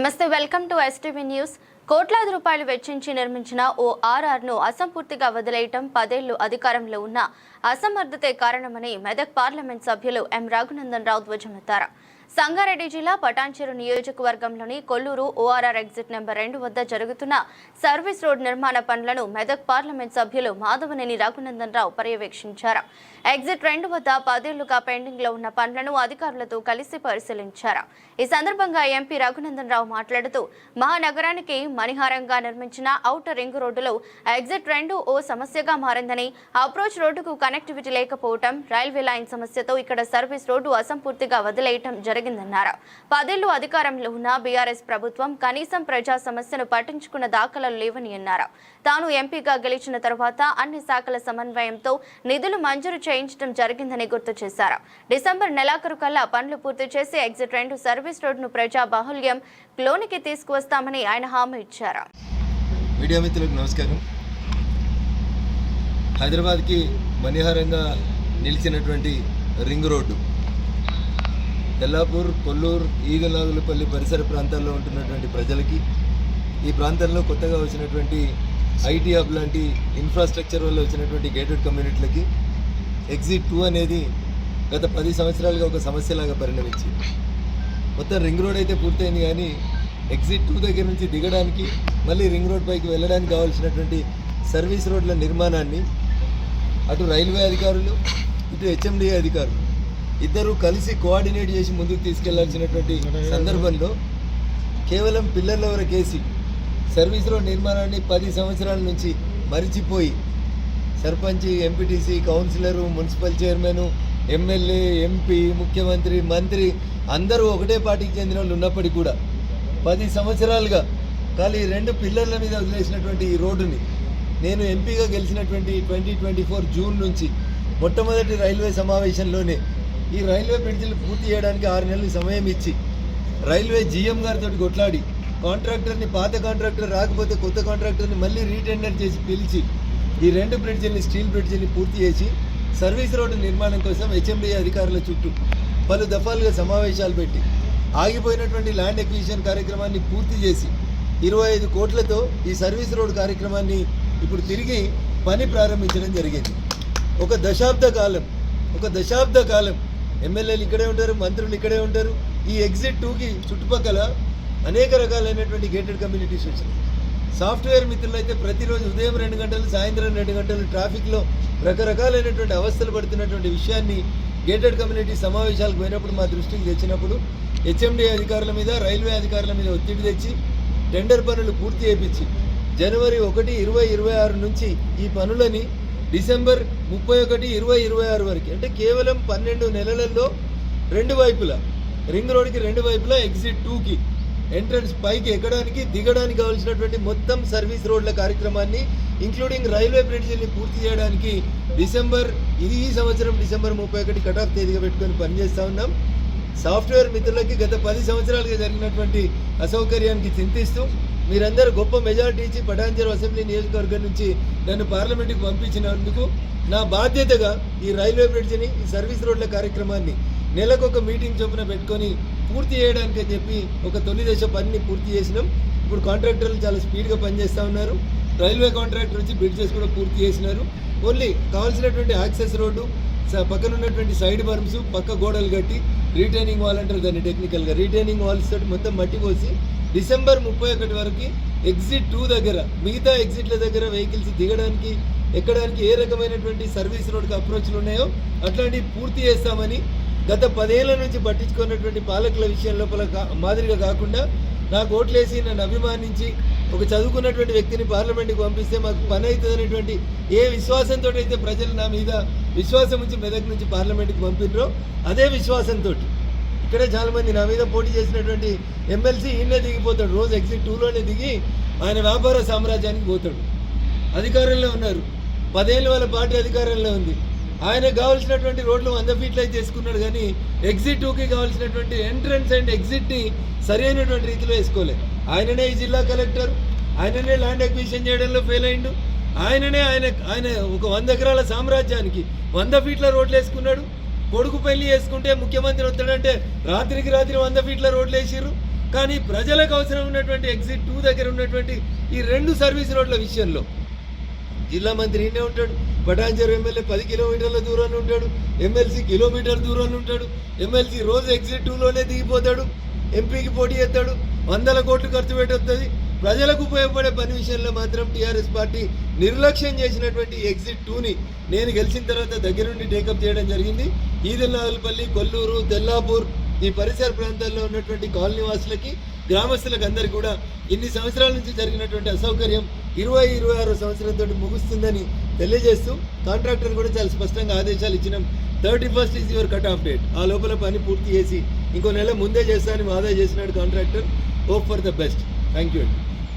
నమస్తే, welcome to STV news. కోట్లాది రూపాయలు వెచ్చించి నిర్మించిన ఓ ఆర్ఆర్ను అసంపూర్తిగా వదిలేయటం 10 ఏళ్లు అధికారంలో ఉన్న అసమర్థతే కారణమని మెదక్ పార్లమెంట్ సభ్యులు ఎం రఘునందన్ రావు ధ్వజమెత్తారు. సంగారెడ్డి జిల్లా పటాన్చెరు నియోజకవర్గంలోని కొల్లూరు ఓఆర్ఆర్ ఎగ్జిట్ నెంబర్ 2 వద్ద జరుగుతున్న సర్వీస్ రోడ్ నిర్మాణ పనులను మెదక్ పార్లమెంట్ సభ్యులు మాధవనేని రఘునందన్ రావు పర్యవేక్షించారు. ఎగ్జిట్ 2 వద్ద 10 ఏళ్లుగా పెండింగ్ లో ఉన్న పనులను అధికారులతో కలిసి పరిశీలించారు. ఈ సందర్భంగా ఎంపీ రఘునందన్ రావు మాట్లాడుతూ మహానగరానికి మణిహారంగా నిర్మించిన ఔటర్ రింగ్ రోడ్డులో ఎగ్జిట్ 2 ఓ సమస్యగా మారిందని, అప్రోచ్ రోడ్డుకు కనెక్టివిటీ లేకపోవడం, రైల్వే లైన్ సమస్యతో ఇక్కడ సర్వీస్ రోడ్డు అసంపూర్తిగా వదిలేయటం జరిగిందన్నారు. 10 ఏళ్లు అధికారంలో ఉన్న బీఆర్ఎస్ ప్రభుత్వం కనీసం ప్రజా సమస్యను పట్టించుకున్న దాఖలాలు లేవని అన్నారు. తాను ఎంపీగా గెలిచిన తర్వాత అన్ని శాఖల సమన్వయంతో నిధులు మంజూరు చేయించడం జరిగిందని గుర్తు చేశారు. డిసెంబర్ నెలాఖరు కల్లా పనులు పూర్తి చేసి ఎగ్జిట్ 2 సర్వీస్ రోడ్డును ప్రజా బాహుళ్యం లోనికి తీసుకువస్తామని ఆయన హామీ ఇచ్చారు. మీడియా మిత్రులకు నమస్కారం. హైదరాబాద్కి మణిహారంగా నిలిచినటువంటి రింగ్ రోడ్డు తెల్లాపూర్, కొల్లూరు, ఈగనాగులపల్లి పరిసర ప్రాంతాల్లో ఉంటున్నటువంటి ప్రజలకి, ఈ ప్రాంతంలో కొత్తగా వచ్చినటువంటి ఐటీ హబ్ లాంటి ఇన్ఫ్రాస్ట్రక్చర్ వల్ల వచ్చినటువంటి గేటెడ్ కమ్యూనిటీలకి ఎగ్జిట్ 2 అనేది గత 10 సంవత్సరాలుగా ఒక సమస్యలాగా పరిణమించింది. మొత్తం రింగ్ రోడ్ అయితే పూర్తయింది, కానీ ఎగ్జిట్ 2 దగ్గర నుంచి దిగడానికి, మళ్ళీ రింగ్ రోడ్ పైకి వెళ్ళడానికి కావాల్సినటువంటి సర్వీస్ రోడ్ల నిర్మాణాన్ని అటు రైల్వే అధికారులు, ఇటు హెచ్ఎండిఏ అధికారులు ఇద్దరు కలిసి కోఆర్డినేట్ చేసి ముందుకు తీసుకెళ్లాల్సినటువంటి సందర్భంలో కేవలం పిల్లర్ల వరకేసి సర్వీస్ రోడ్ నిర్మాణాన్ని 10 సంవత్సరాల నుంచి మరిచిపోయి sarpanch, MPTC, councillor, municipal chairman, MLA, MP, ముఖ్యమంత్రి, మంత్రి అందరూ ఒకటే పార్టీకి చెందిన వాళ్ళు ఉన్నప్పటికీ కూడా 10 సంవత్సరాలుగా ఖాళీ 2 పిల్లర్ల మీద వదిలేసినటువంటి ఈ రోడ్డుని నేను ఎంపీగా గెలిచినటువంటి 2024 జూన్ నుంచి మొట్టమొదటి రైల్వే సమావేశంలోనే ఈ రైల్వే బ్రిడ్జిలు పూర్తి చేయడానికి 6 నెలలు సమయం ఇచ్చి రైల్వే జీఎం గారితో కొట్లాడి కాంట్రాక్టర్ని, పాత కాంట్రాక్టర్ రాకపోతే కొత్త కాంట్రాక్టర్ని మళ్ళీ రీటెండర్ చేసి పిలిచి ఈ 2 బ్రిడ్జిల్ని, స్టీల్ బ్రిడ్జిని పూర్తి చేసి సర్వీస్ రోడ్డు నిర్మాణం కోసం హెచ్ఎండిఏ అధికారుల చుట్టూ పలు దఫాలుగా సమావేశాలు పెట్టి ఆగిపోయినటువంటి ల్యాండ్ ఎక్విజిషన్ కార్యక్రమాన్ని పూర్తి చేసి 25 కోట్లతో ఈ సర్వీస్ రోడ్ కార్యక్రమాన్ని ఇప్పుడు తిరిగి పని ప్రారంభించడం జరిగింది. ఒక దశాబ్ద కాలం ఎమ్మెల్యేలు ఇక్కడే ఉంటారు, మంత్రులు ఇక్కడే ఉంటారు. ఈ ఎగ్జిట్ 2కి చుట్టుపక్కల అనేక రకాలైనటువంటి గేటెడ్ కమ్యూనిటీస్ వచ్చినాయి. సాఫ్ట్వేర్ మిత్రులు అయితే ప్రతిరోజు ఉదయం 2 గంటలు, సాయంత్రం 2 గంటలు ట్రాఫిక్లో రకరకాలైనటువంటి అవస్థలు పడుతున్నటువంటి విషయాన్ని గేటెడ్ కమ్యూనిటీ సమావేశాలకు పోయినప్పుడు మా దృష్టికి తెచ్చినప్పుడు హెచ్ఎండిఏ అధికారుల మీద, రైల్వే అధికారుల మీద ఒత్తిడి తెచ్చి టెండర్ పనులు పూర్తి చేయించి జనవరి 1, 2026 నుంచి ఈ పనులని డిసెంబర్ 31, 2026 వరకు, అంటే కేవలం 12 నెలలలో 2 వైపులా రింగ్ రోడ్కి 2 వైపులా ఎగ్జిట్ 2కి ఎంట్రన్స్ పైకి ఎక్కడానికి, దిగడానికి కావాల్సినటువంటి మొత్తం సర్వీస్ రోడ్ల కార్యక్రమాన్ని ఇంక్లూడింగ్ రైల్వే బ్రిడ్జిని పూర్తి చేయడానికి ఈ సంవత్సరం డిసెంబర్ 31 కటాఫ్ తేదీగా పెట్టుకొని పనిచేస్తూ ఉన్నాం. సాఫ్ట్వేర్ మిత్రులకి గత 10 సంవత్సరాలుగా జరిగినటువంటి అసౌకర్యానికి చింతిస్తూ మీరందరూ గొప్ప మెజారిటీ ఇచ్చి పటాన్చెరు అసెంబ్లీ నియోజకవర్గం నుంచి నన్ను పార్లమెంటుకు పంపించినందుకు నా బాధ్యతగా ఈ రైల్వే బ్రిడ్జిని, ఈ సర్వీస్ రోడ్ల కార్యక్రమాన్ని నెలకొక మీటింగ్ చొప్పున పెట్టుకొని పూర్తి చేయడానికి అని చెప్పి ఒక తొలి దశ పనిని పూర్తి చేసినాం. ఇప్పుడు కాంట్రాక్టర్లు చాలా స్పీడ్గా పనిచేస్తూ ఉన్నారు. రైల్వే కాంట్రాక్టర్ వచ్చి బ్రిడ్జెస్ కూడా పూర్తి చేసినారు. ఓన్లీ కావాల్సినటువంటి యాక్సెస్ రోడ్డు, పక్కన ఉన్నటువంటి సైడ్ బర్మ్స్, పక్క గోడలు కట్టి రీటైనింగ్ వాల్ అంటారు దాన్ని టెక్నికల్గా, రీటైనింగ్ వాల్స్ తోటి మొత్తం మట్టి పోసి డిసెంబర్ 31 వరకు ఎగ్జిట్ 2 దగ్గర, మిగతా ఎగ్జిట్ల దగ్గర వెహికల్స్ దిగడానికి, ఎక్కడానికి ఏ రకమైనటువంటి సర్వీస్ రోడ్కి అప్రోచ్లు ఉన్నాయో అట్లాంటివి పూర్తి చేస్తామని, గత 10 ఏళ్ల నుంచి పట్టించుకున్నటువంటి పాలకుల విషయం లోపల మాదిరిగా కాకుండా నాకు ఓట్లేసి నన్ను అభిమానించి ఒక చదువుకున్నటువంటి వ్యక్తిని పార్లమెంట్కి పంపిస్తే మాకు పని అవుతుంది అనేటువంటి ఏ విశ్వాసంతో అయితే ప్రజలు నా మీద విశ్వాసం ఉంచి మెదక్ నుంచి పార్లమెంట్కి పంపినరో అదే విశ్వాసంతో ఇక్కడే చాలామంది నా మీద పోటీ చేసినటువంటి ఎమ్మెల్సీ ఈయనే దిగిపోతాడు. రోజు ఎగ్జిట్ 2లోనే దిగి ఆయన వ్యాపార సామ్రాజ్యానికి పోతాడు. అధికారంలో ఉన్నారు, 10 ఏళ్ళు వాళ్ళ పార్టీ అధికారంలో ఉంది. ఆయనకు కావాల్సినటువంటి రోడ్లు 100 ఫీట్లు అయితే చేసుకున్నాడు, కానీ ఎగ్జిట్ 2కి కావాల్సినటువంటి ఎంట్రన్స్ అండ్ ఎగ్జిట్ని సరైనటువంటి రీతిలో వేసుకోలేదు. ఆయననే ఈ జిల్లా కలెక్టర్, ఆయననే ల్యాండ్ ఎక్విజిషన్ చేయడంలో ఫెయిల్ అయిండు. ఆయన ఒక 100 ఎకరాల సామ్రాజ్యానికి 100 ఫీట్ల రోడ్లు వేసుకున్నాడు. కొడుకు పెళ్లి చేసుకుంటే ముఖ్యమంత్రి వస్తాడంటే రాత్రికి రాత్రి 100 ఫీట్ల రోడ్లు వేసిర్రు. కానీ ప్రజలకు అవసరం ఉన్నటువంటి ఎగ్జిట్ 2 దగ్గర ఉన్నటువంటి ఈ 2 సర్వీస్ రోడ్ల విషయంలో జిల్లా మంత్రి ఈయనే ఉంటాడు, పటాన్చెరు ఎమ్మెల్యే 10 కిలోమీటర్ల దూరంలో ఉంటాడు, ఎమ్మెల్సీ కిలోమీటర్ దూరంలో ఉంటాడు, ఎమ్మెల్సీ రోజు ఎగ్జిట్ 2లోనే దిగిపోతాడు, ఎంపీకి పోటీ చేస్తాడు, 100 కోట్లు ఖర్చు పెట్టొస్తుంది. ప్రజలకు ఉపయోగపడే పని విషయంలో మాత్రం టీఆర్ఎస్ పార్టీ నిర్లక్ష్యం చేసినటువంటి ఎగ్జిట్ 2ని నేను గెలిచిన తర్వాత దగ్గరుండి టేకప్ చేయడం జరిగింది. ఈదెల్లాపల్లి, కొల్లూరు, తెల్లాపూర్ ఈ పరిసర ప్రాంతాల్లో ఉన్నటువంటి కాలనీ వాసులకి, గ్రామస్తులకు అందరికీ కూడా ఇన్ని సంవత్సరాల నుంచి జరిగినటువంటి అసౌకర్యం 26వ సంవత్సరంతో ముగుస్తుందని తెలియజేస్తూ కాంట్రాక్టర్ కూడా చాలా స్పష్టంగా ఆదేశాలు ఇచ్చినాం. 31st is your cut off date. ఆ లోపల పని పూర్తి చేసి ఇంకో నెల ముందే చేస్తానని వాదా చేసినాడు contractor. Hope for the best. Thank you అండి.